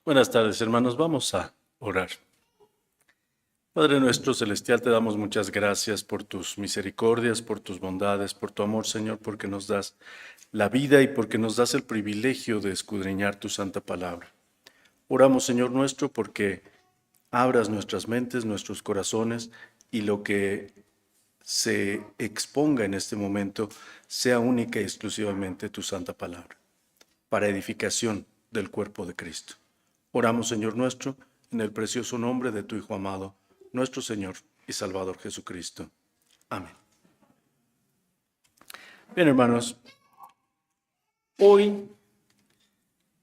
Buenas tardes, hermanos. Vamos a orar. Padre nuestro celestial, te damos muchas gracias por tus misericordias, por tus bondades, por tu amor, Señor, porque nos das la vida y porque nos das el privilegio de escudriñar tu santa palabra. Oramos, Señor nuestro, porque abras nuestras mentes, nuestros corazones y lo que se exponga en este momento sea única y exclusivamente tu santa palabra, para edificación del cuerpo de Cristo. Oramos, Señor nuestro, en el precioso nombre de tu Hijo amado, nuestro Señor y Salvador Jesucristo. Amén. Bien, hermanos, hoy,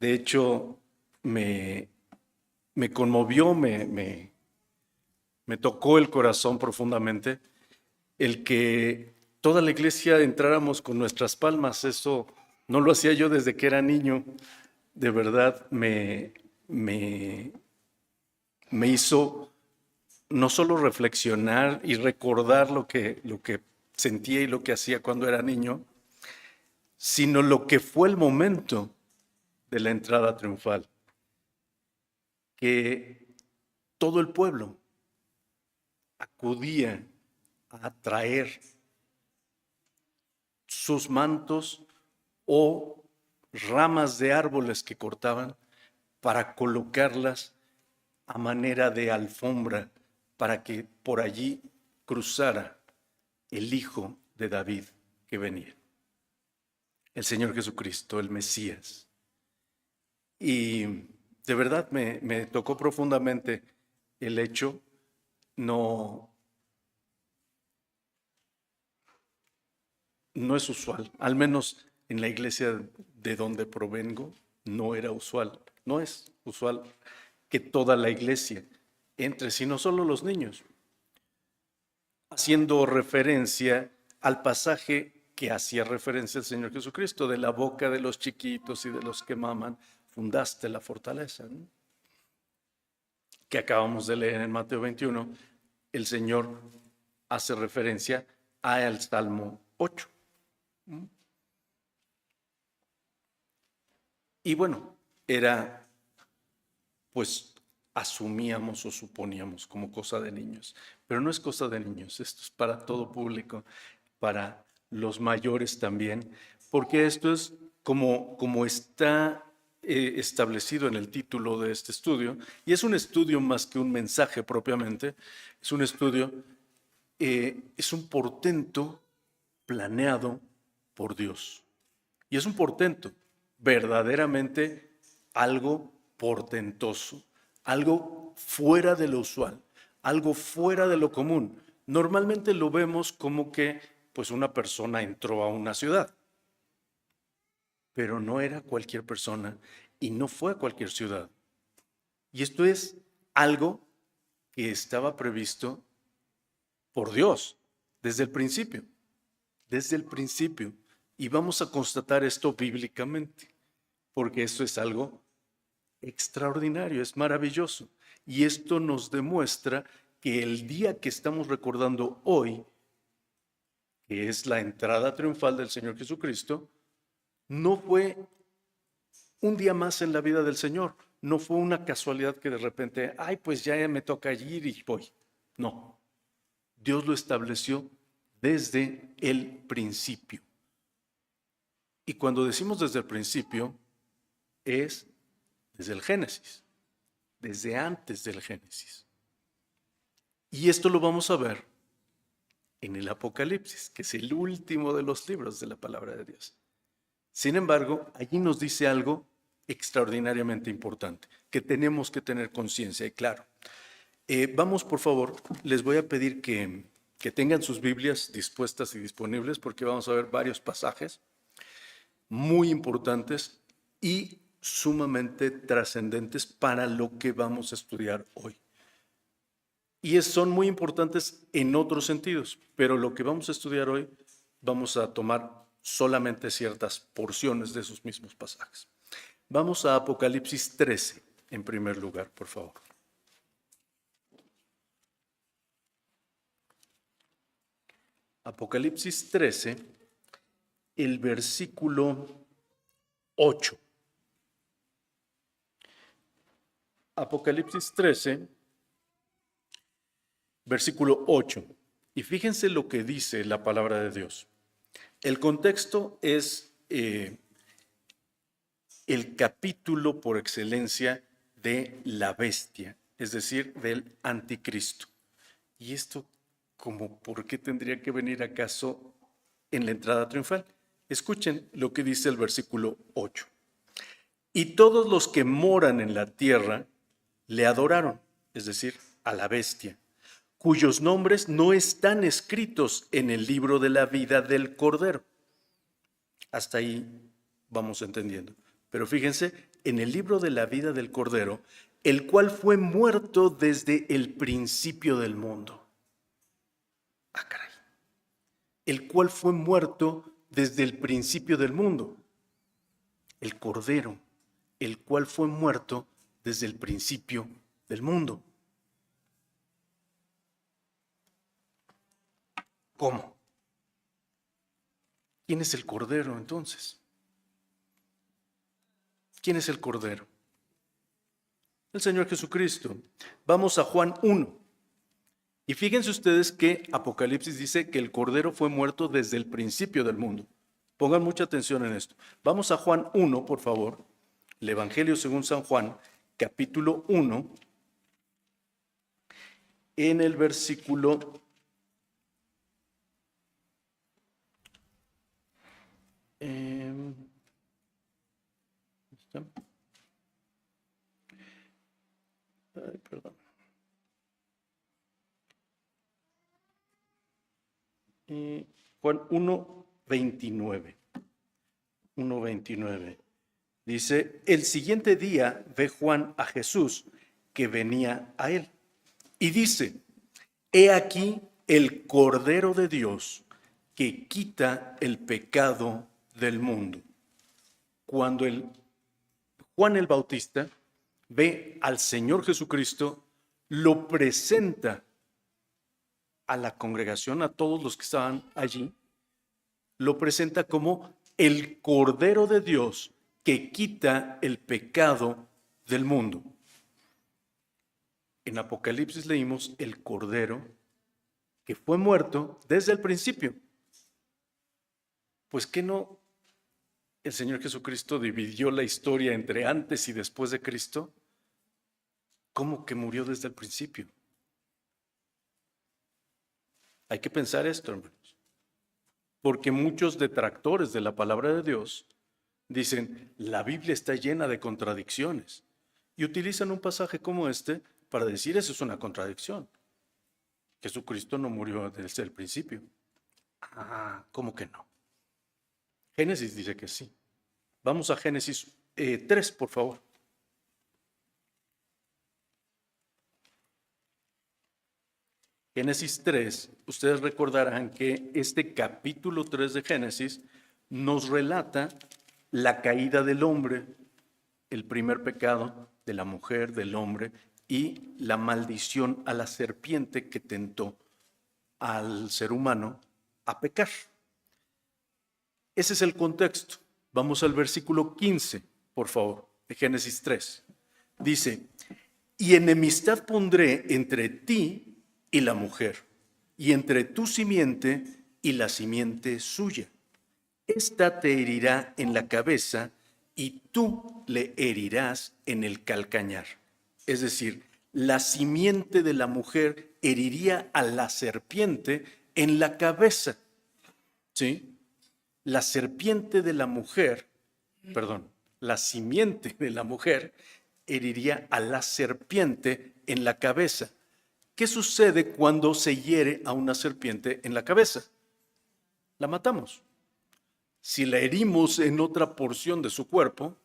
de hecho, me conmovió, me tocó el corazón profundamente el que toda la iglesia entráramos con nuestras palmas. Eso no lo hacía yo desde que era niño. De verdad, me hizo no solo reflexionar y recordar lo que sentía y lo que hacía cuando era niño, sino lo que fue el momento de la entrada triunfal, que todo el pueblo acudía a traer sus mantos o ramas de árboles que cortaban para colocarlas a manera de alfombra para que por allí cruzara el Hijo de David que venía, el Señor Jesucristo, el Mesías. Y de verdad me tocó profundamente el hecho. No, no es usual, al menos en la iglesia de donde provengo, no era usual, no es usual que toda la iglesia entre, sino solo los niños, haciendo referencia al pasaje que hacía referencia el Señor Jesucristo: de la boca de los chiquitos y de los que maman, fundaste la fortaleza, ¿no? Que acabamos de leer en Mateo 21, el Señor hace referencia al Salmo 8. Y bueno, era, pues, asumíamos o suponíamos como cosa de niños, pero no es cosa de niños, esto es para todo público, para los mayores también, porque esto es como está establecido en el título de este estudio, y es un estudio más que un mensaje propiamente, es un estudio, es un portento planeado por Dios. Y es un portento, verdaderamente algo portentoso, algo fuera de lo usual, algo fuera de lo común. Normalmente lo vemos como que pues una persona entró a una ciudad, pero no era cualquier persona y no fue a cualquier ciudad. Y esto es algo que estaba previsto por Dios desde el principio, desde el principio. Y vamos a constatar esto bíblicamente, porque esto es algo extraordinario, es maravilloso. Y esto nos demuestra que el día que estamos recordando hoy, que es la entrada triunfal del Señor Jesucristo, no fue un día más en la vida del Señor, no fue una casualidad que de repente, ay, pues ya me toca ir y voy. No, Dios lo estableció desde el principio. Y cuando decimos desde el principio, es desde el Génesis, desde antes del Génesis. Y esto lo vamos a ver en el Apocalipsis, que es el último de los libros de la palabra de Dios. Sin embargo, allí nos dice algo extraordinariamente importante, que tenemos que tener conciencia y claro. Vamos, por favor, les voy a pedir que tengan sus Biblias dispuestas y disponibles, porque vamos a ver varios pasajes muy importantes y sumamente trascendentes para lo que vamos a estudiar hoy. Y son muy importantes en otros sentidos, pero lo que vamos a estudiar hoy, vamos a tomar solamente ciertas porciones de esos mismos pasajes. Vamos a Apocalipsis 13, en primer lugar, por favor. Apocalipsis 13, el versículo 8. Apocalipsis 13, versículo 8. Y fíjense lo que dice la palabra de Dios. El contexto es el capítulo por excelencia de la bestia, es decir, del anticristo. ¿Y esto como por qué tendría que venir acaso en la entrada triunfal? Escuchen lo que dice el versículo 8. Y todos los que moran en la tierra le adoraron, es decir, a la bestia, cuyos nombres no están escritos en el libro de la vida del Cordero. Hasta ahí vamos entendiendo. Pero fíjense, en el libro de la vida del Cordero, el cual fue muerto desde el principio del mundo. Ah, caray. El cual fue muerto desde el principio del mundo. El Cordero, el cual fue muerto desde el principio del mundo. ¿Cómo? ¿Quién es el Cordero entonces? ¿Quién es el Cordero? El Señor Jesucristo. Vamos a Juan 1. Y fíjense ustedes que Apocalipsis dice que el Cordero fue muerto desde el principio del mundo. Pongan mucha atención en esto. Vamos a Juan 1, por favor. El Evangelio según San Juan, capítulo 1, en el versículo Juan 1:29. 1:29. Dice, el siguiente día ve Juan a Jesús que venía a él. Y dice, he aquí el Cordero de Dios que quita el pecado del mundo. Cuando Juan el Bautista ve al Señor Jesucristo, lo presenta a la congregación, a todos los que estaban allí, lo presenta como el Cordero de Dios que quita el pecado del mundo. En Apocalipsis leímos el Cordero que fue muerto desde el principio. Pues que no, el Señor Jesucristo dividió la historia entre antes y después de Cristo. ¿Cómo que murió desde el principio? Hay que pensar esto, hermanos. Porque muchos detractores de la palabra de Dios dicen, la Biblia está llena de contradicciones. Y utilizan un pasaje como este para decir, eso es una contradicción. Jesucristo no murió desde el principio. Ah, ¿cómo que no? Génesis dice que sí. Vamos a Génesis 3, por favor. Génesis 3, ustedes recordarán que este capítulo 3 de Génesis nos relata la caída del hombre, el primer pecado de la mujer, del hombre, y la maldición a la serpiente que tentó al ser humano a pecar. Ese es el contexto. Vamos al versículo 15, por favor, de Génesis 3. Dice, y enemistad pondré entre ti y la mujer, y entre tu simiente y la simiente suya. Esta te herirá en la cabeza y tú le herirás en el calcañar. Es decir, la simiente de la mujer heriría a la serpiente en la cabeza. ¿Sí? La serpiente de la mujer, la simiente de la mujer heriría a la serpiente en la cabeza. ¿Qué sucede cuando se hiere a una serpiente en la cabeza? La matamos. Si la herimos en otra porción de su cuerpo,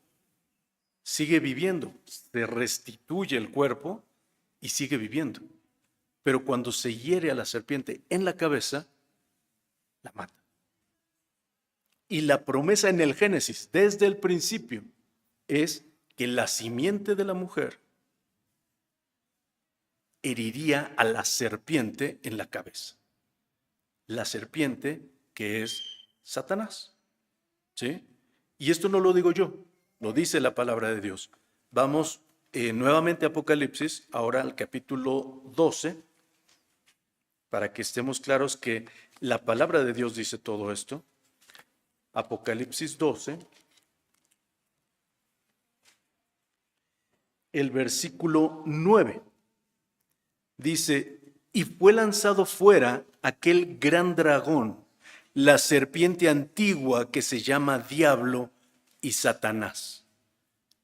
sigue viviendo, se restituye el cuerpo y sigue viviendo. Pero cuando se hiere a la serpiente en la cabeza, la mata. Y la promesa en el Génesis, desde el principio, es que la simiente de la mujer heriría a la serpiente en la cabeza. La serpiente que es Satanás. ¿Sí? Y esto no lo digo yo, lo dice la palabra de Dios. Vamos nuevamente Apocalipsis, ahora al capítulo 12, para que estemos claros que la palabra de Dios dice todo esto. Apocalipsis 12, el versículo 9, dice, y fue lanzado fuera aquel gran dragón, la serpiente antigua que se llama Diablo y Satanás.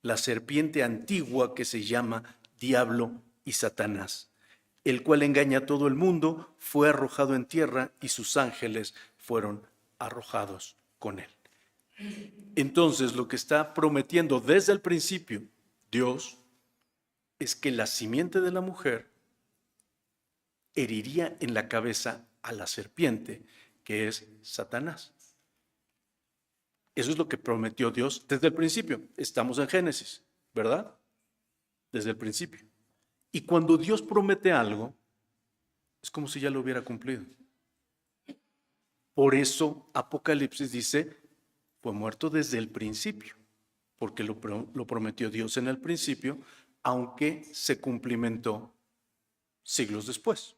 La serpiente antigua que se llama Diablo y Satanás, el cual engaña a todo el mundo, fue arrojado en tierra y sus ángeles fueron arrojados con él. Entonces, lo que está prometiendo desde el principio Dios es que la simiente de la mujer heriría en la cabeza a la serpiente, que es Satanás. Eso es lo que prometió Dios desde el principio. Estamos en Génesis, ¿verdad? Desde el principio. Y cuando Dios promete algo, es como si ya lo hubiera cumplido. Por eso Apocalipsis dice, fue muerto desde el principio, porque lo prometió Dios en el principio, aunque se cumplimentó siglos después.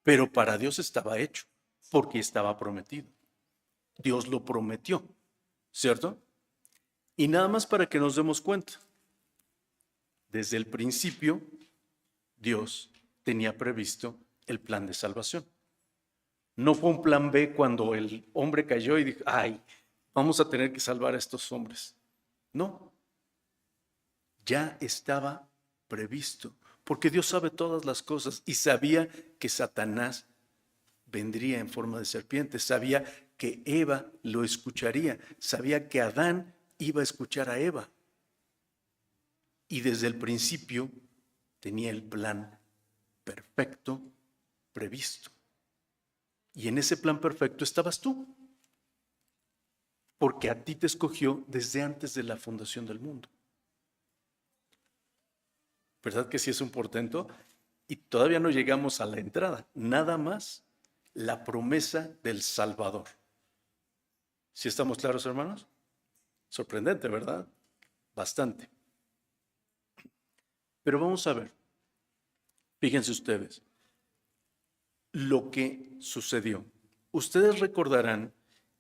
Pero para Dios estaba hecho, porque estaba prometido. Dios lo prometió, ¿cierto? Y nada más para que nos demos cuenta, desde el principio Dios tenía previsto el plan de salvación. No fue un plan B cuando el hombre cayó y dijo, ay, vamos a tener que salvar a estos hombres. No, ya estaba previsto, porque Dios sabe todas las cosas y sabía que Satanás vendría en forma de serpiente, sabía que Eva lo escucharía, sabía que Adán iba a escuchar a Eva. Y desde el principio tenía el plan perfecto previsto. Y en ese plan perfecto estabas tú, porque a ti te escogió desde antes de la fundación del mundo. ¿Verdad que sí es un portento? Y todavía no llegamos a la entrada, nada más la promesa del Salvador. ¿Sí estamos claros, hermanos? Sorprendente, ¿verdad? Bastante. Pero vamos a ver, fíjense ustedes, lo que sucedió. Ustedes recordarán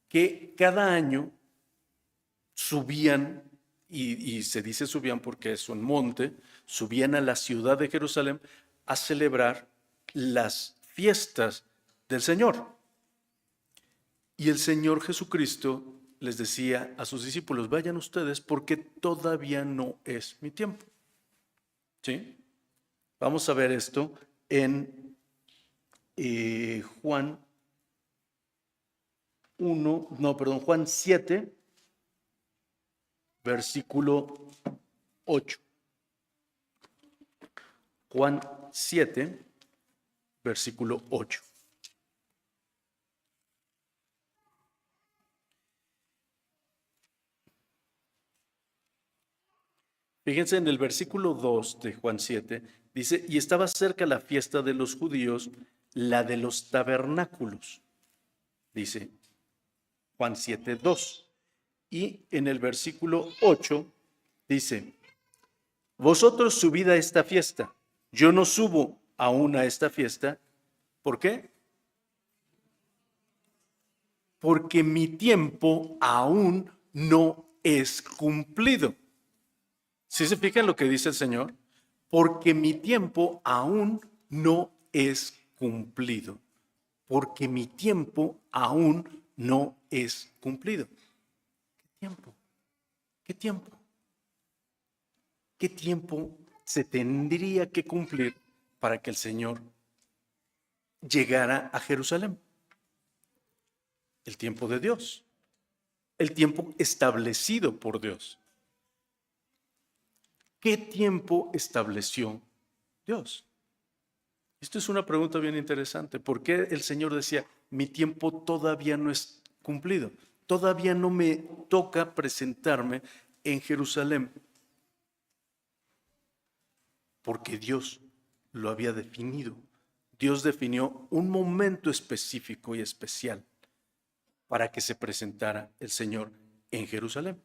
que cada año subían, y se dice subían porque es un monte, subían a la ciudad de Jerusalén a celebrar las fiestas del Señor. Y el Señor Jesucristo les decía a sus discípulos, vayan ustedes porque todavía no es mi tiempo. ¿Sí? Vamos a ver esto en Juan 7, versículo 8. Juan 7, versículo 8. Fíjense en el versículo 2 de Juan 7, dice, y estaba cerca la fiesta de los judíos, la de los tabernáculos, dice Juan 7, 2. Y en el versículo 8 dice, vosotros subid a esta fiesta, yo no subo aún a esta fiesta. ¿Por qué? Porque mi tiempo aún no es cumplido. ¿Sí se fijan lo que dice el Señor? Porque mi tiempo aún no es cumplido. Porque mi tiempo aún no es cumplido. ¿Qué tiempo? ¿Qué tiempo? ¿Qué tiempo se tendría que cumplir para que el Señor llegara a Jerusalén? El tiempo de Dios. El tiempo establecido por Dios. ¿Qué tiempo estableció Dios? Esto es una pregunta bien interesante. ¿Por qué el Señor decía, mi tiempo todavía no es cumplido? Todavía no me toca presentarme en Jerusalén. Porque Dios lo había definido. Dios definió un momento específico y especial para que se presentara el Señor en Jerusalén.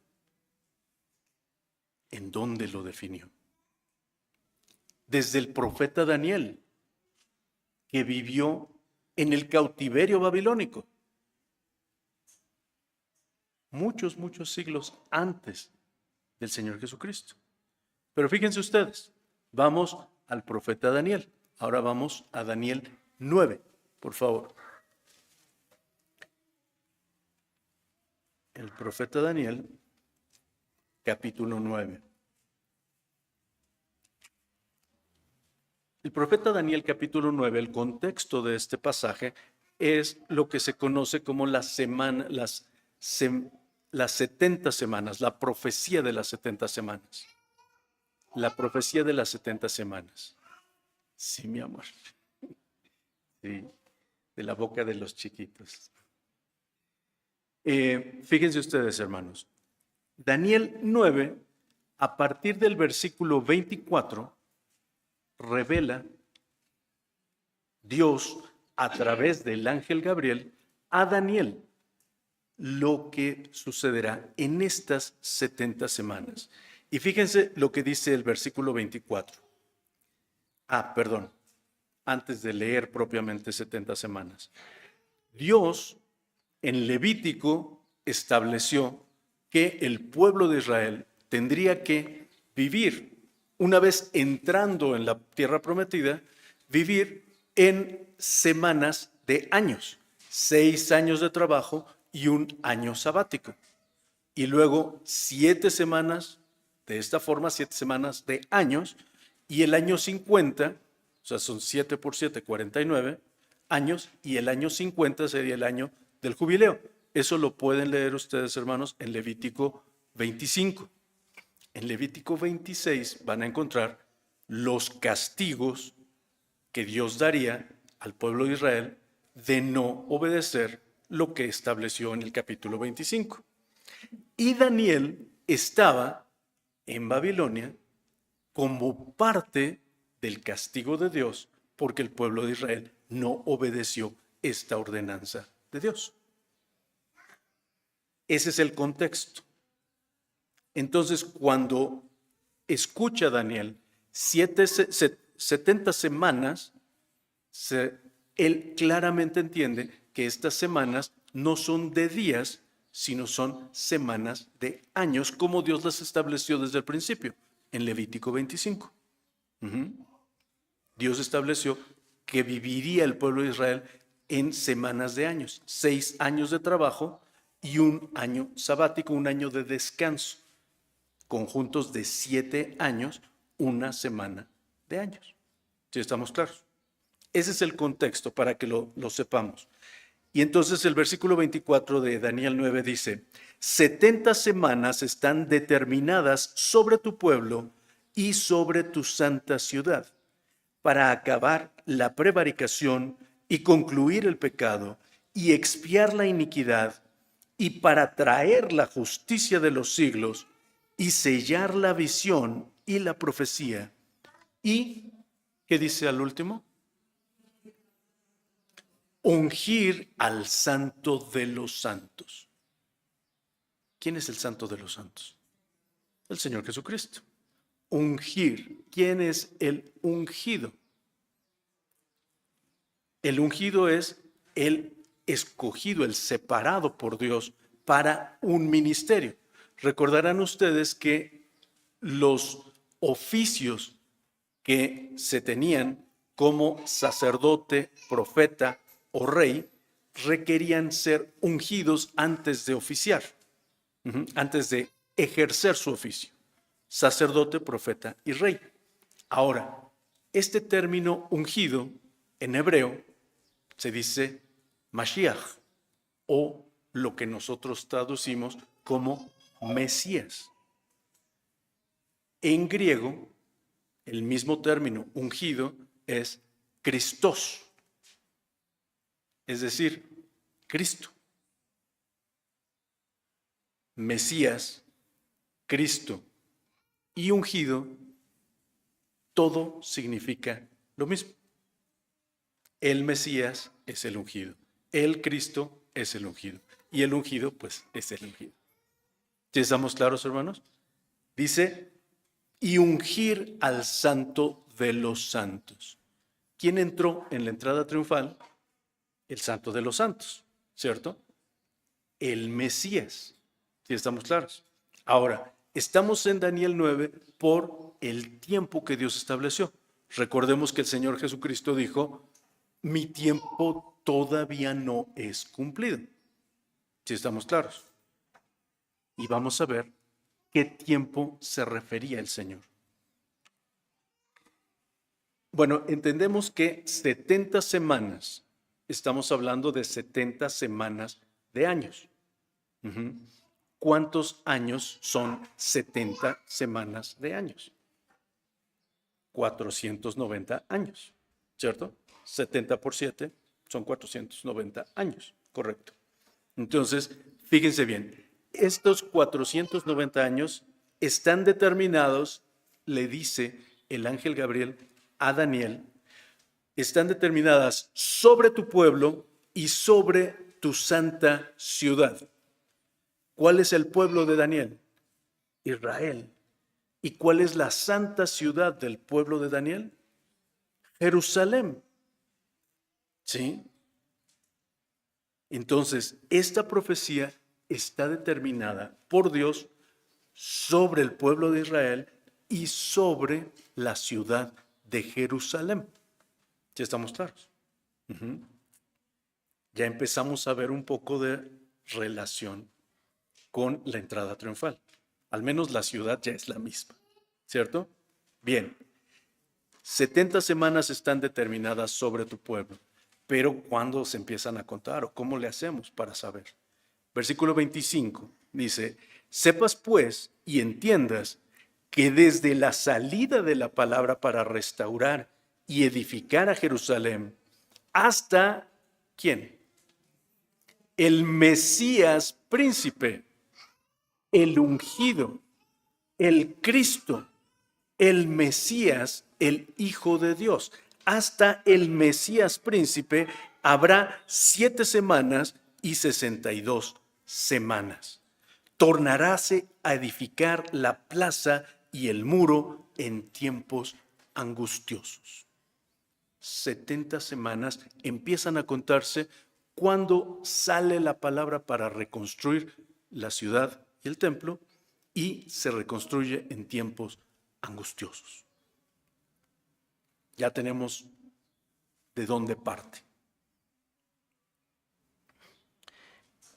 ¿En dónde lo definió? Desde el profeta Daniel, que vivió en el cautiverio babilónico, muchos siglos antes del Señor Jesucristo. Pero fíjense ustedes, vamos al profeta Daniel. Ahora vamos a Daniel 9, por favor. El profeta Daniel, capítulo 9. El profeta Daniel, capítulo 9, el contexto de este pasaje es lo que se conoce como las 70 semanas, la profecía de las 70 semanas. La profecía de las 70 semanas. Sí, mi amor. Sí, de la boca de los chiquitos. Fíjense ustedes, hermanos. Daniel 9, a partir del versículo 24, revela Dios a través del ángel Gabriel a Daniel lo que sucederá en estas 70 semanas. Y fíjense lo que dice el versículo 24. Perdón, antes de leer propiamente 70 semanas. Dios en Levítico estableció que el pueblo de Israel tendría que vivir, una vez entrando en la tierra prometida, vivir en semanas de años, 6 años de trabajo y 1 año sabático. Y luego 7 semanas, de esta forma, 7 semanas de años, y el año 50, o sea, son 7 por 7, 49 años, y el año 50 sería el año del jubileo. Eso lo pueden leer ustedes, hermanos, en Levítico 25. En Levítico 26 van a encontrar los castigos que Dios daría al pueblo de Israel de no obedecer lo que estableció en el capítulo 25. Y Daniel estaba en Babilonia como parte del castigo de Dios porque el pueblo de Israel no obedeció esta ordenanza de Dios. Ese es el contexto. Entonces, cuando escucha Daniel 70 semanas, él claramente entiende que estas semanas no son de días, sino son semanas de años, como Dios las estableció desde el principio, en Levítico 25. Dios estableció que viviría el pueblo de Israel en semanas de años, 6 años de trabajo y 1 año sabático, 1 año de descanso, conjuntos de 7 años, 1 semana de años. ¿Sí estamos claros? Ese es el contexto para que lo sepamos. Y entonces el versículo 24 de Daniel 9 dice, 70 semanas están determinadas sobre tu pueblo y sobre tu santa ciudad, para acabar la prevaricación y concluir el pecado y expiar la iniquidad, y para traer la justicia de los siglos y sellar la visión y la profecía. ¿Y qué dice al último? Ungir al santo de los santos. ¿Quién es el santo de los santos? El Señor Jesucristo. Ungir. ¿Quién es el ungido? El ungido es el escogido, el separado por Dios para un ministerio. Recordarán ustedes que los oficios que se tenían como sacerdote, profeta o rey requerían ser ungidos antes de oficiar, antes de ejercer su oficio. Sacerdote, profeta y rey. Ahora, este término ungido en hebreo se dice Mashiach, o lo que nosotros traducimos como Mesías. En griego, el mismo término ungido es Christos, es decir, Cristo. Mesías, Cristo y ungido, todo significa lo mismo. El Mesías es el ungido, el Cristo es el ungido y el ungido pues es el ungido. ¿Sí estamos claros, hermanos? Dice y ungir al Santo de los Santos. ¿Quién entró en la entrada triunfal? El Santo de los Santos, ¿cierto? El Mesías, si estamos claros. Ahora, estamos en Daniel 9 por el tiempo que Dios estableció. Recordemos que el Señor Jesucristo dijo, mi tiempo todavía no es cumplido, si estamos claros. Y vamos a ver qué tiempo se refería el Señor. Bueno, entendemos que 70 semanas, estamos hablando de 70 semanas de años. ¿Cuántos años son 70 semanas de años? 490 años, ¿cierto? 70 por 7 son 490 años, correcto. Entonces, fíjense bien, estos 490 años están determinados, le dice el ángel Gabriel a Daniel, están determinadas sobre tu pueblo y sobre tu santa ciudad. ¿Cuál es el pueblo de Daniel? Israel. ¿Y cuál es la santa ciudad del pueblo de Daniel? Jerusalén. ¿Sí? Entonces, esta profecía está determinada por Dios sobre el pueblo de Israel y sobre la ciudad de Jerusalén. ¿Ya estamos claros? Ya empezamos a ver un poco de relación con la entrada triunfal. Al menos la ciudad ya es la misma, ¿cierto? Bien, 70 semanas están determinadas sobre tu pueblo, pero ¿cuándo se empiezan a contar o cómo le hacemos para saber? Versículo 25 dice, sepas pues y entiendas que desde la salida de la palabra para restaurar y edificar a Jerusalén hasta, ¿quién? El Mesías príncipe, el ungido, el Cristo, el Mesías, el Hijo de Dios. Hasta el Mesías príncipe habrá 7 semanas y 62 semanas. Tornaráse a edificar la plaza y el muro en tiempos angustiosos. 70 semanas empiezan a contarse cuando sale la palabra para reconstruir la ciudad y el templo y se reconstruye en tiempos angustiosos. Ya tenemos de dónde parte.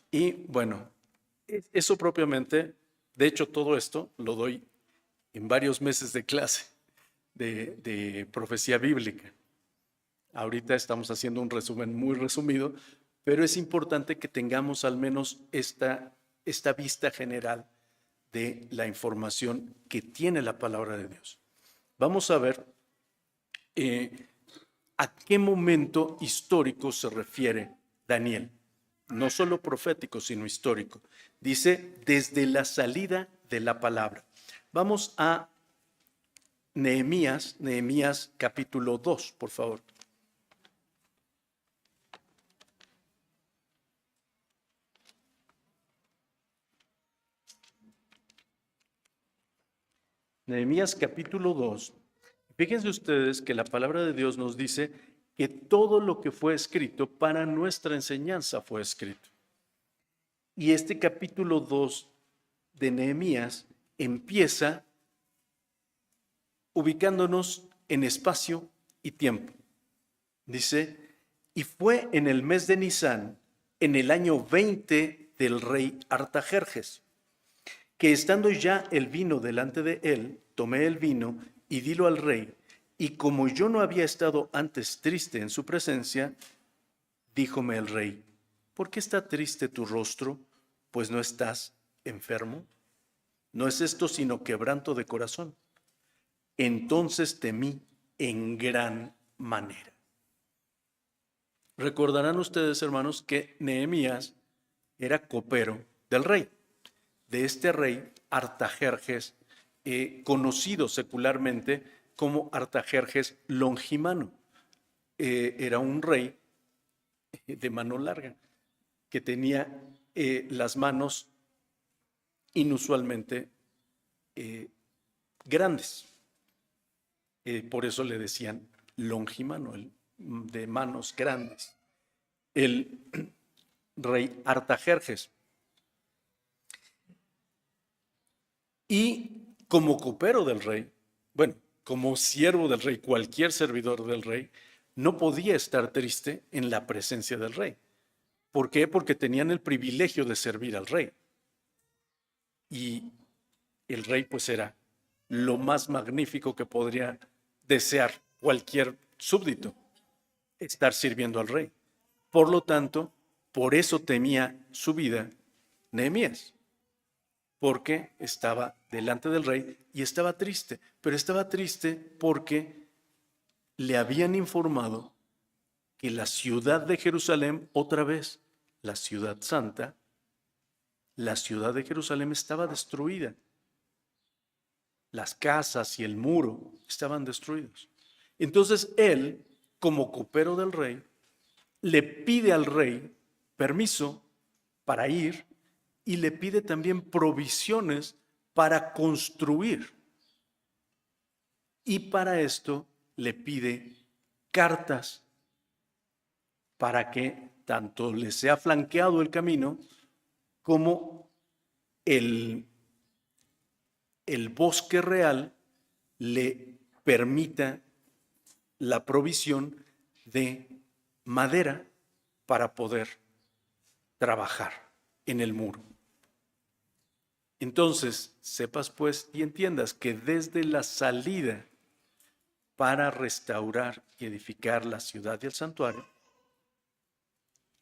Y bueno, eso propiamente, de hecho todo esto lo doy en varios meses de clase de profecía bíblica. Ahorita estamos haciendo un resumen muy resumido, pero es importante que tengamos al menos esta vista general de la información que tiene la palabra de Dios. Vamos a ver a qué momento histórico se refiere Daniel. No solo profético, sino histórico. Dice, desde la salida de la palabra. Vamos a Nehemías capítulo 2, por favor. Nehemías capítulo 2. Fíjense ustedes que la palabra de Dios nos dice que todo lo que fue escrito para nuestra enseñanza fue escrito. Y este capítulo 2 de Nehemías empieza ubicándonos en espacio y tiempo. Dice, y fue en el mes de Nisán, en el año 20 del rey Artajerjes, que estando ya el vino delante de él, tomé el vino y dilo al rey, y como yo no había estado antes triste en su presencia, díjome el rey, ¿por qué está triste tu rostro? Pues no estás enfermo. No es esto sino quebranto de corazón. Entonces temí en gran manera. Recordarán ustedes, hermanos, que Nehemías era copero del rey, de este rey Artajerjes, conocido secularmente como Artajerjes Longimano. Era un rey de mano larga, que tenía las manos inusualmente grandes. Por eso le decían longimano, de manos grandes. El rey Artajerjes. Y como copero del rey, bueno, como siervo del rey, cualquier servidor del rey, no podía estar triste en la presencia del rey. ¿Por qué? Porque tenían el privilegio de servir al rey. Y el rey pues era lo más magnífico que podría desear cualquier súbdito, estar sirviendo al rey. Por lo tanto, por eso temía su vida Nehemías, porque estaba delante del rey y estaba triste, pero estaba triste porque le habían informado que la ciudad de Jerusalén, otra vez, la ciudad santa, la ciudad de Jerusalén estaba destruida. Las casas y el muro estaban destruidos. Entonces él, como copero del rey, le pide al rey permiso para ir y le pide también provisiones para construir. Y para esto le pide cartas para que tanto le sea flanqueado el camino como el bosque real le permita la provisión de madera para poder trabajar en el muro. Entonces, sepas pues y entiendas que desde la salida para restaurar y edificar la ciudad y el santuario,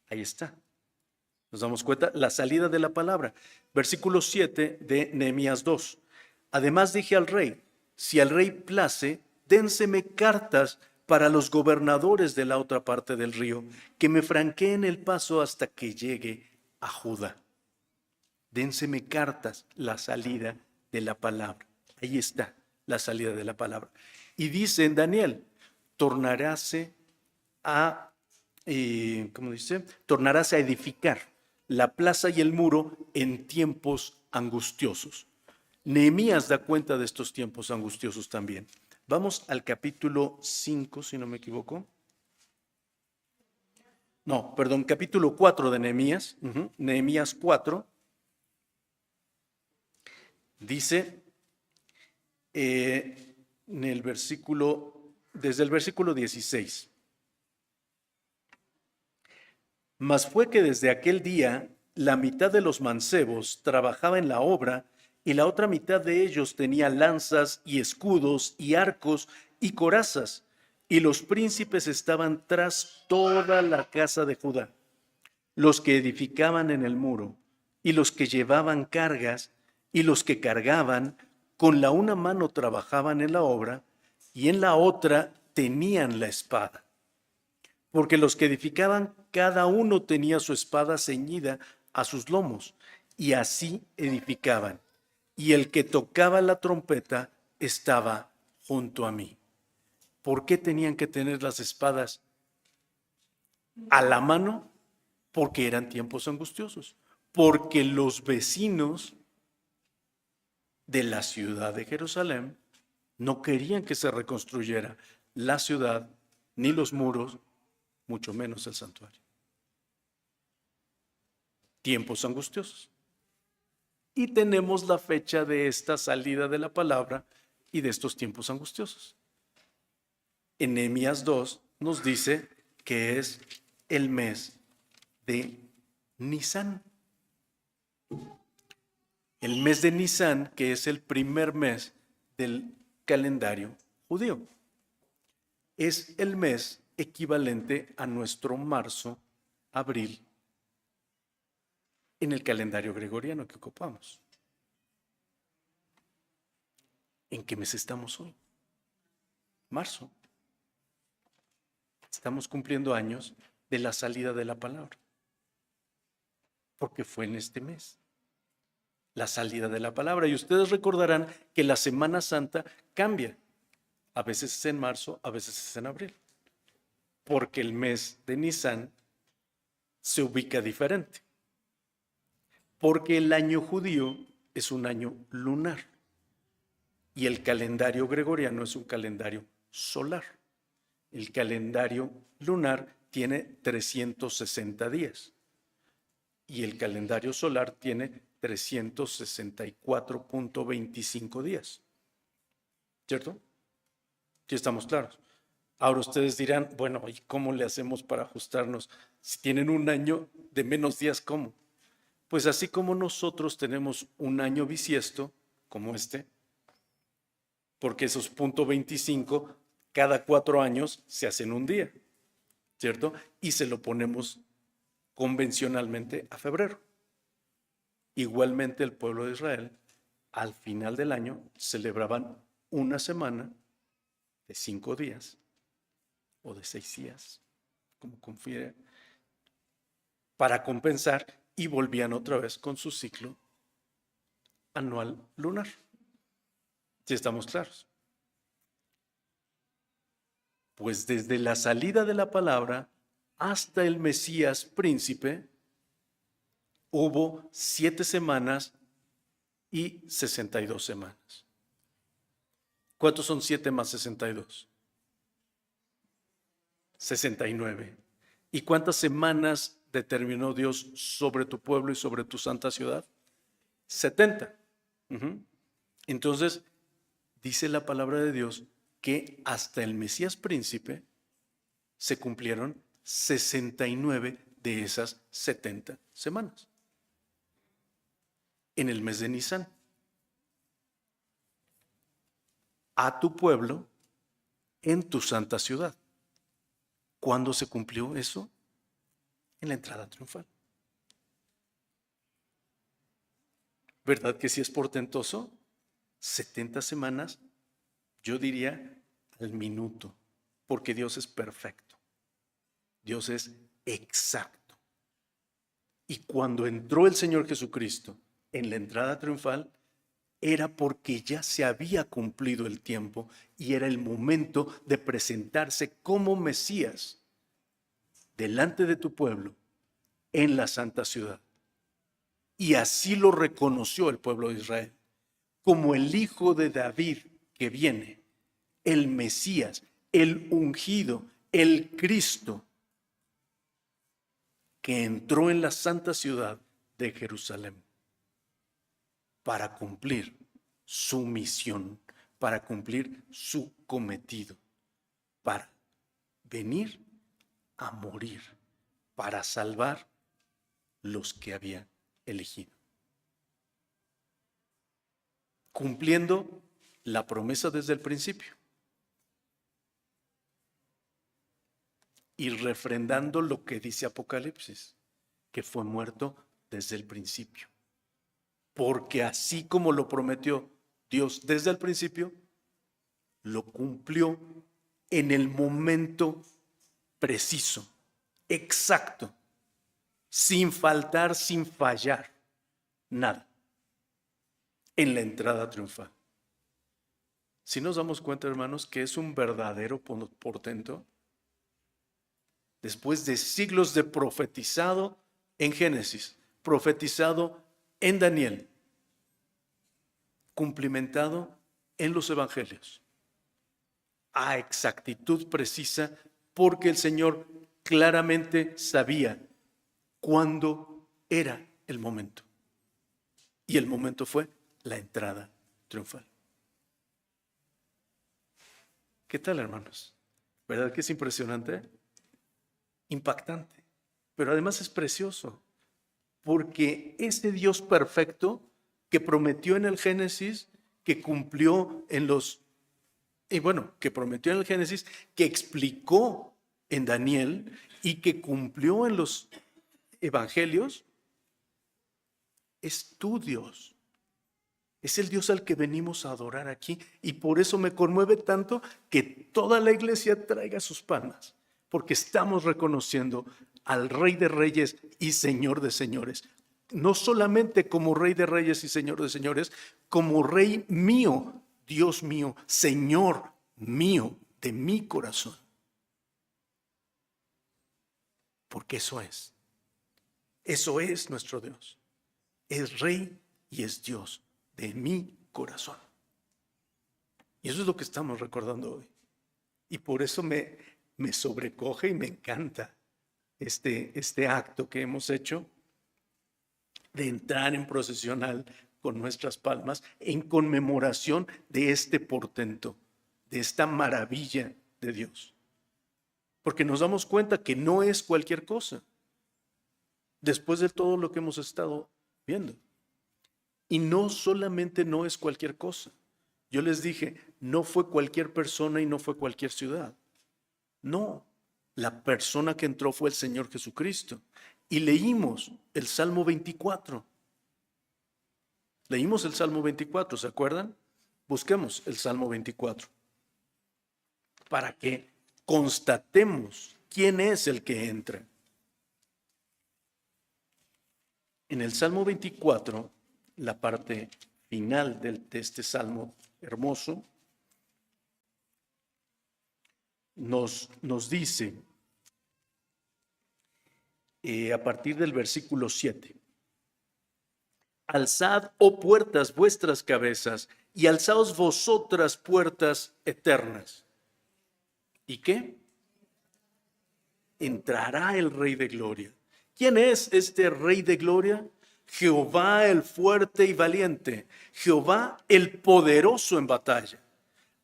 ahí está. Nos damos cuenta, la salida de la palabra. Versículo 7 de Nehemías 2. Además dije al rey, si al rey place, dénseme cartas para los gobernadores de la otra parte del río, que me franqueen el paso hasta que llegue a Judá. Dénseme cartas, la salida de la palabra. Ahí está, la salida de la palabra. Y dice en Daniel, tornaráse a, ¿cómo dice? Tornaráse a edificar la plaza y el muro en tiempos angustiosos. Nehemías da cuenta de estos tiempos angustiosos también. Vamos al capítulo 5, si no me equivoco. No, perdón, capítulo 4 de Nehemías. Nehemías 4. Dice en el versículo, desde el versículo 16. Mas fue que desde aquel día la mitad de los mancebos trabajaba en la obra y la otra mitad de ellos tenía lanzas y escudos y arcos y corazas, y los príncipes estaban tras toda la casa de Judá, los que edificaban en el muro, y los que llevaban cargas, y los que cargaban, con la una mano trabajaban en la obra, y en la otra tenían la espada. Porque los que edificaban, cada uno tenía su espada ceñida a sus lomos, y así edificaban. Y el que tocaba la trompeta estaba junto a mí. ¿Por qué tenían que tener las espadas a la mano? Porque eran tiempos angustiosos. Porque los vecinos de la ciudad de Jerusalén no querían que se reconstruyera la ciudad, ni los muros, mucho menos el santuario. Tiempos angustiosos. Y tenemos la fecha de esta salida de la palabra y de estos tiempos angustiosos. En Nehemías 2 nos dice que es el mes de Nisán. El mes de Nisán, que es el primer mes del calendario judío. Es el mes equivalente a nuestro marzo, abril, en el calendario gregoriano que ocupamos. ¿En qué mes estamos hoy? Marzo. Estamos cumpliendo años de la salida de la palabra, porque fue en este mes la salida de la palabra. Y ustedes recordarán que la Semana Santa cambia. A veces es en marzo, a veces es en abril, porque el mes de Nisán se ubica diferente, porque el año judío es un año lunar. Y el calendario gregoriano es un calendario solar. El calendario lunar tiene 360 días y el calendario solar tiene 364.25 días. ¿Cierto? Sí, estamos claros. Ahora ustedes dirán, bueno, ¿y cómo le hacemos para ajustarnos? Si tienen un año de menos días, ¿cómo? Pues así como nosotros tenemos un año bisiesto, como este, porque esos .25 cada 4 años se hacen un día, ¿cierto? Y se lo ponemos convencionalmente a febrero. Igualmente el pueblo de Israel, al final del año, celebraban una semana de 5 días o de 6 días, como confiere, para compensar, y volvían otra vez con su ciclo anual lunar. Si estamos claros. Pues desde la salida de la palabra hasta el Mesías príncipe, hubo 7 semanas y 62 semanas. ¿Cuántos son 7 más 62? 69. ¿Y cuántas semanas determinó Dios sobre tu pueblo y sobre tu santa ciudad? 70. Entonces, dice la palabra de Dios que hasta el Mesías príncipe se cumplieron 69 de esas 70 semanas. En el mes de Nisan. A tu pueblo en tu santa ciudad. ¿Cuándo se cumplió eso? En la entrada triunfal. ¿Verdad que sí es portentoso? 70 semanas, yo diría al minuto, porque Dios es perfecto. Dios es exacto. Y cuando entró el Señor Jesucristo en la entrada triunfal, era porque ya se había cumplido el tiempo y era el momento de presentarse como Mesías delante de tu pueblo en la santa ciudad. Y así lo reconoció el pueblo de Israel, como el hijo de David que viene, el Mesías, el ungido, el Cristo, que entró en la santa ciudad de Jerusalén para cumplir su misión, para cumplir su cometido, para venir a morir, para salvar los que había elegido. Cumpliendo la promesa desde el principio y refrendando lo que dice Apocalipsis, que fue muerto desde el principio. Porque así como lo prometió Dios desde el principio, lo cumplió en el momento preciso, exacto, sin faltar, sin fallar, nada, en la entrada triunfal. Si nos damos cuenta, hermanos, que es un verdadero portento, después de siglos de profetizado en Génesis, profetizado en Daniel, cumplimentado en los evangelios, a exactitud precisa, porque el Señor claramente sabía cuándo era el momento. Y el momento fue la entrada triunfal. ¿Qué tal, hermanos? ¿Verdad que es impresionante? Impactante, pero además es precioso, porque ese Dios perfecto que prometió en el Génesis, que cumplió en que prometió en el Génesis, que explicó en Daniel y que cumplió en los evangelios, es tu Dios. Es el Dios al que venimos a adorar aquí, y por eso me conmueve tanto que toda la iglesia traiga sus palmas, porque estamos reconociendo al Rey de Reyes y Señor de Señores, no solamente como Rey de Reyes y Señor de Señores, como Rey mío, Dios mío, Señor mío, de mi corazón. Porque eso es nuestro Dios. Es Rey y es Dios de mi corazón. Y eso es lo que estamos recordando hoy. Y por eso me sobrecoge y me encanta este acto que hemos hecho de entrar en procesional con nuestras palmas en conmemoración de este portento, de esta maravilla de Dios. Porque nos damos cuenta que no es cualquier cosa, después de todo lo que hemos estado viendo. Y no solamente no es cualquier cosa. Yo les dije, no fue cualquier persona y no fue cualquier ciudad. No, la persona que entró fue el Señor Jesucristo. Y leímos el Salmo 24. Leímos el Salmo 24, ¿se acuerdan? Busquemos el Salmo 24 para que constatemos quién es el que entra. En el Salmo 24, la parte final de este Salmo hermoso, nos dice, a partir del versículo 7, alzad, oh puertas, vuestras cabezas, y alzaos vosotras puertas eternas. ¿Y qué? Entrará el Rey de Gloria. ¿Quién es este Rey de Gloria? Jehová el fuerte y valiente, Jehová el poderoso en batalla.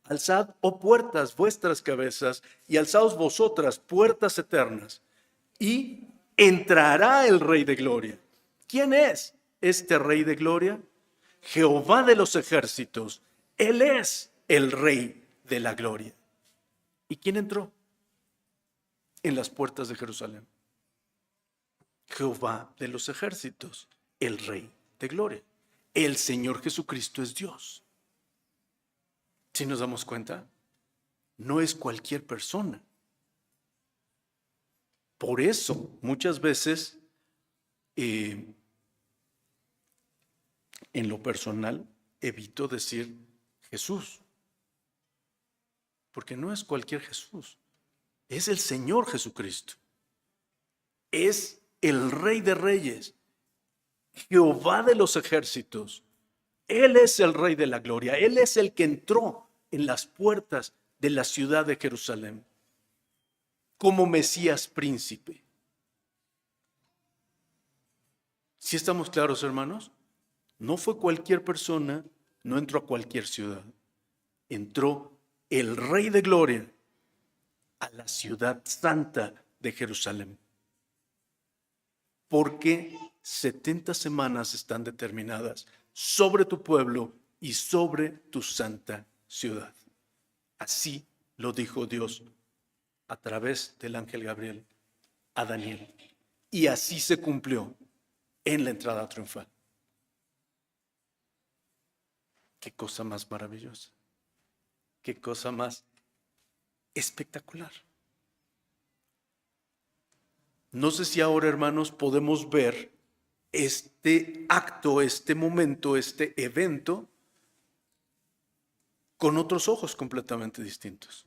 Alzad, oh puertas, vuestras cabezas, y alzaos vosotras puertas eternas, y entrará el Rey de Gloria. ¿Quién es este Rey de Gloria? Jehová de los ejércitos. Él es el Rey de la Gloria. ¿Y quién entró en las puertas de Jerusalén? Jehová de los ejércitos, el Rey de Gloria. El Señor Jesucristo es Dios. ¿Sí nos damos cuenta? No es cualquier persona. Por eso, muchas veces, en lo personal, evito decir Jesús. Porque no es cualquier Jesús. Es el Señor Jesucristo. Es el Rey de Reyes. Jehová de los ejércitos. Él es el Rey de la Gloria. Él es el que entró en las puertas de la ciudad de Jerusalén como Mesías príncipe. ¿Sí estamos claros, hermanos? No fue cualquier persona, no entró a cualquier ciudad. Entró el Rey de Gloria a la ciudad santa de Jerusalén. Porque 70 semanas están determinadas sobre tu pueblo y sobre tu santa ciudad. Así lo dijo Dios a través del ángel Gabriel a Daniel. Y así se cumplió en la entrada triunfal. Qué cosa más maravillosa. Qué cosa más espectacular. No sé si ahora, hermanos, podemos ver este acto, este momento, este evento con otros ojos completamente distintos,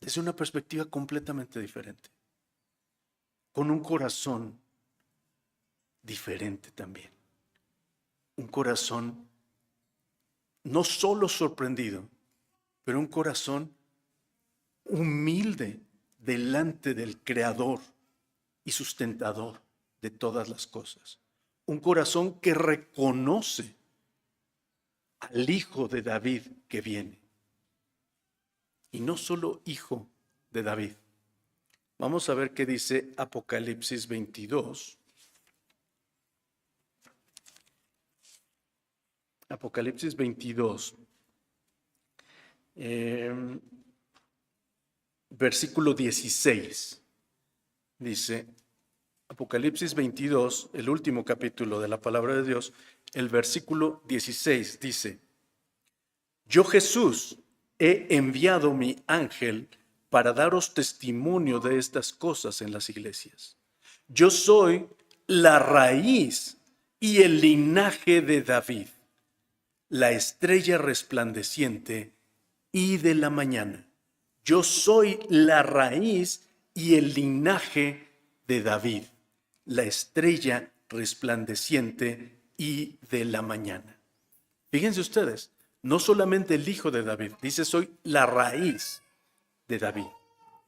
desde una perspectiva completamente diferente, con un corazón diferente también, un corazón no solo sorprendido, pero un corazón humilde delante del Creador y sustentador de todas las cosas. Un corazón que reconoce al Hijo de David que viene. Y no solo Hijo de David. Vamos a ver qué dice Apocalipsis 22. Apocalipsis 22. Versículo 16. Dice, Apocalipsis 22, el último capítulo de la palabra de Dios, el versículo 16 dice, yo Jesús he enviado mi ángel para daros testimonio de estas cosas en las iglesias. Yo soy la raíz y el linaje de David, la estrella resplandeciente y de la mañana. Yo soy la raíz y el linaje de David, la estrella resplandeciente y de la mañana. Fíjense ustedes, no solamente el hijo de David, dice soy la raíz de David.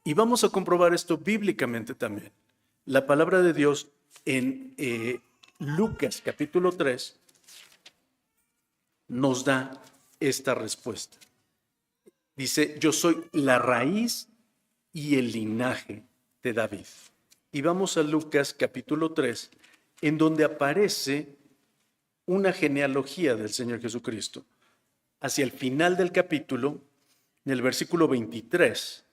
Y vamos a comprobar esto bíblicamente también. La palabra de Dios en Lucas capítulo 3 nos da esta respuesta. Dice, yo soy la raíz y el linaje de David. Y vamos a Lucas capítulo 3, en donde aparece una genealogía del Señor Jesucristo. Hacia el final del capítulo, en el versículo 23,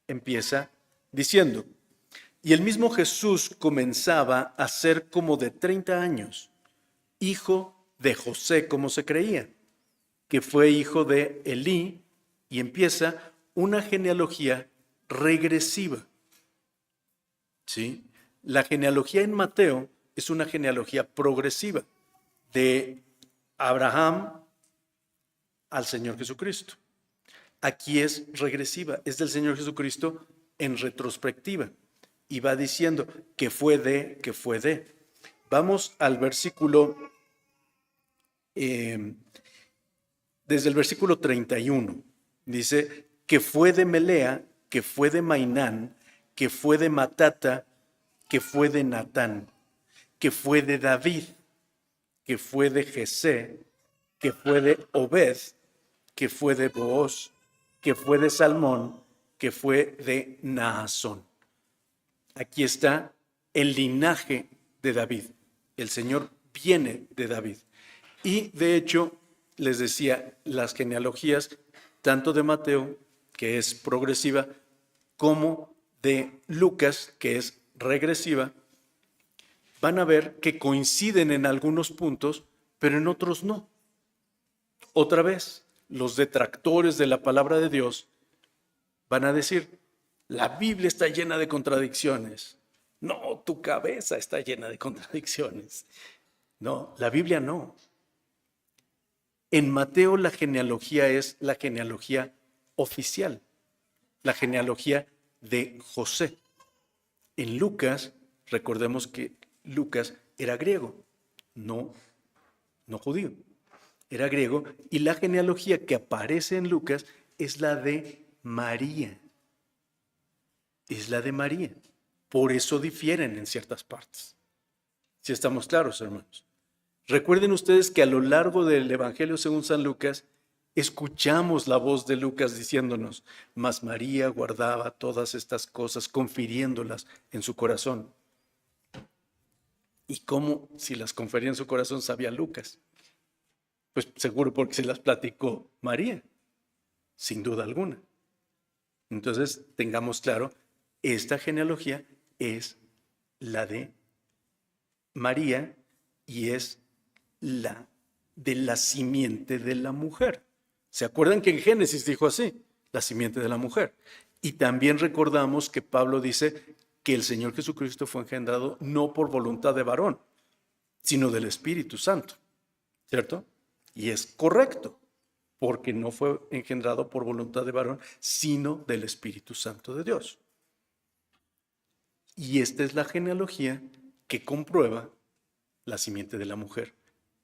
empieza diciendo, y el mismo Jesús comenzaba a ser como de 30 años, hijo de José, como se creía, que fue hijo de Elí, y empieza una genealogía regresiva. ¿Sí? La genealogía en Mateo es una genealogía progresiva, de Abraham al Señor Jesucristo. Aquí es regresiva, es del Señor Jesucristo en retrospectiva. Y va diciendo que fue de, que fue de. Vamos al versículo, desde el versículo 31. Dice que fue de Melea, que fue de Mainán, que fue de Matata, que fue de Natán, que fue de David, que fue de Jesé, que fue de Obed, que fue de Booz, que fue de Salmón, que fue de Naasón. Aquí está el linaje de David. El Señor viene de David. Y de hecho, les decía, las genealogías, tanto de Mateo, que es progresiva, como de Lucas, que es regresiva, van a ver que coinciden en algunos puntos, pero en otros no. Otra vez, los detractores de la palabra de Dios van a decir, la Biblia está llena de contradicciones. No, tu cabeza está llena de contradicciones. No, la Biblia no. En Mateo la genealogía es la genealogía oficial, la genealogía de José. En Lucas, recordemos que Lucas era griego, no judío, era griego, y la genealogía que aparece en Lucas es la de María. Es la de María. Por eso difieren en ciertas partes. Si estamos claros, hermanos. Recuerden ustedes que a lo largo del Evangelio según San Lucas, escuchamos la voz de Lucas diciéndonos, mas María guardaba todas estas cosas, confiriéndolas en su corazón. ¿Y cómo, si las confería en su corazón, sabía Lucas? Pues seguro porque se las platicó María, sin duda alguna. Entonces, tengamos claro, esta genealogía es la de María y es la de la simiente de la mujer. ¿Se acuerdan que en Génesis dijo así? La simiente de la mujer. Y también recordamos que Pablo dice que el Señor Jesucristo fue engendrado no por voluntad de varón, sino del Espíritu Santo. ¿Cierto? Y es correcto, porque no fue engendrado por voluntad de varón, sino del Espíritu Santo de Dios. Y esta es la genealogía que comprueba la simiente de la mujer,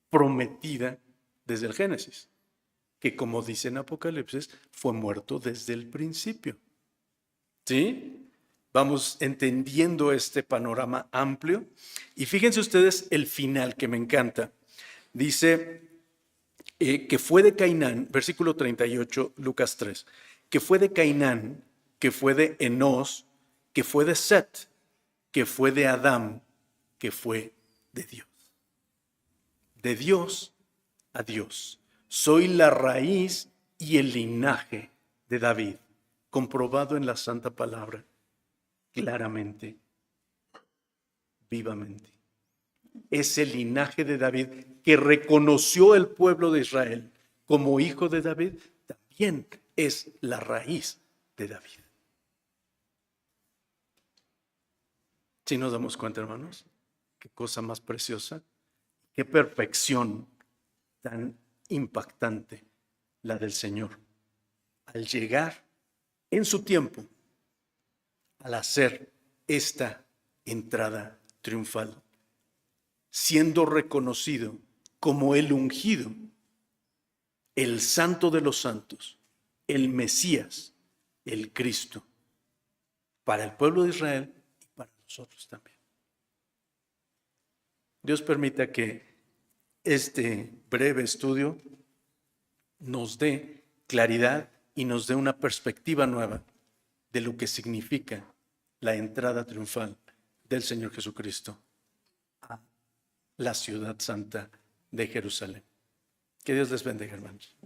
prometida desde el Génesis, que como dice en Apocalipsis, fue muerto desde el principio. ¿Sí? Vamos entendiendo este panorama amplio. Y fíjense ustedes el final que me encanta. Dice que fue de Cainán, versículo 38, Lucas 3, que fue de Cainán, que fue de Enós, que fue de Set, que fue de Adán, que fue de Dios. De Dios a Dios. Soy la raíz y el linaje de David, comprobado en la Santa Palabra, claramente, vivamente. Es el linaje de David que reconoció el pueblo de Israel como hijo de David, también es la raíz de David. ¿Sí nos damos cuenta, hermanos? Qué cosa más preciosa, qué perfección tan impactante la del Señor. Al llegar en su tiempo, al hacer esta entrada triunfal, siendo reconocido como el ungido, el Santo de los Santos, el Mesías, el Cristo, para el pueblo de Israel y para nosotros también. Dios permita que este breve estudio nos dé claridad y nos dé una perspectiva nueva de lo que significa la entrada triunfal del Señor Jesucristo a la ciudad santa de Jerusalén. Que Dios les bendiga, hermanos.